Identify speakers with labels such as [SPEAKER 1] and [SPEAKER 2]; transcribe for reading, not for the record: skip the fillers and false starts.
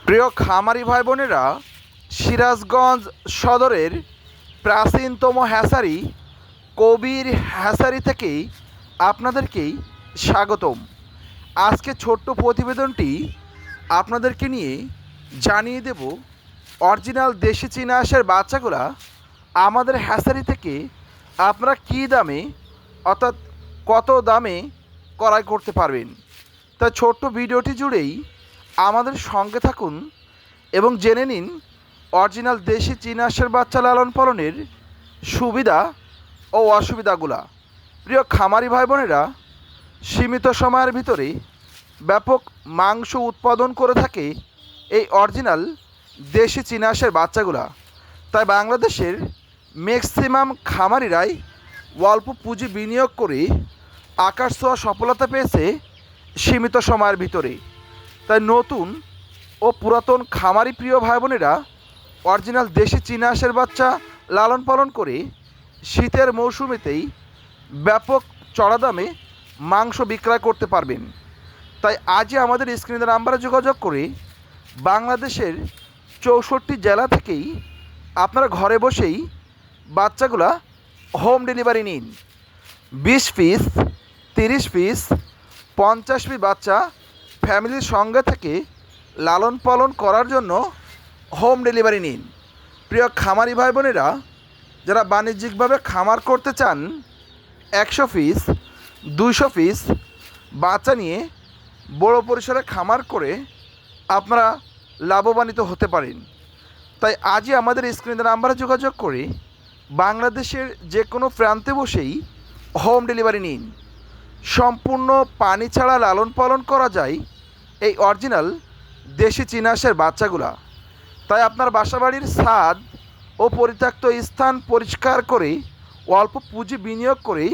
[SPEAKER 1] প্রিয় খামারি ভাই বোনেরা, সিরাজগঞ্জ সদরের প্রাচীনতম হ্যাচারি কবির হ্যাচারি থেকেই আপনাদেরকেই স্বাগতম। আজকে ছোট্ট প্রতিবেদনটি আপনাদেরকে নিয়ে জানিয়ে দেব অরিজিনাল দেশি চীনা হাঁসের বাচ্চাগুলা আমাদের হ্যাচারি থেকে আপনারা কী দামে, অর্থাৎ কত দামে ক্রয় করতে পারবেন। তাই ছোট্ট ভিডিওটি জুড়েই আমাদের সঙ্গে থাকুন এবং জেনে নিন অরিজিনাল দেশি চীনা হাঁসের বাচ্চা লালন পালনের সুবিধা ও অসুবিধাগুলা। প্রিয় খামারি ভাই বোনেরা, সীমিত সময়ের ভিতরে ব্যাপক মাংস উৎপাদন করে থাকে এই অরিজিনাল দেশি চীনা হাঁসের বাচ্চাগুলা। তাই বাংলাদেশের ম্যাক্সিমাম খামারিরাই অল্প পুঁজি বিনিয়োগ করে আকাশ ছোঁয়া সফলতা পেয়েছে সীমিত সময়ের ভিতরে। তাই নতুন ও পুরাতন খামারি প্রিয় ভাই বোনেরা অরিজিনাল দেশি চীনা হাঁসের বাচ্চা লালন পালন করে শীতের মৌসুমেতেই ব্যাপক চড়া দামে মাংস বিক্রয় করতে পারবেন। তাই আজই আমাদের স্ক্রিনের নাম্বারে যোগাযোগ করে বাংলাদেশের 64 জেলা থেকেই আপনারা ঘরে বসেই বাচ্চাগুলা হোম ডেলিভারি নিন। 20 পিস, 30 পিস, 50 পিস বাচ্চা ফ্যামিলির সঙ্গে থেকে লালন পালন করার জন্য হোম ডেলিভারি নিন। প্রিয় খামারি ভাই বোনেরা, যারা বাণিজ্যিকভাবে খামার করতে চান 100 পিস, 200 পিস বাচ্চা নিয়ে বড় পরিসরে খামার করে আপনারা লাভবান্বিত হতে পারেন। তাই আজই আমাদের স্ক্রিনের নাম্বারে যোগাযোগ করে বাংলাদেশের যে কোনো প্রান্তে বসেই হোম ডেলিভারি নিন। সম্পূর্ণ পানি ছাড়া লালন পালন করা যায় এই অরিজিনাল দেশি চীনা হাঁসের বাচ্চাগুলা। তাই আপনার বাসাবাড়ির ছাদ ও পরিত্যক্ত স্থান পরিষ্কার করে অল্প পুঁজি বিনিয়োগ করে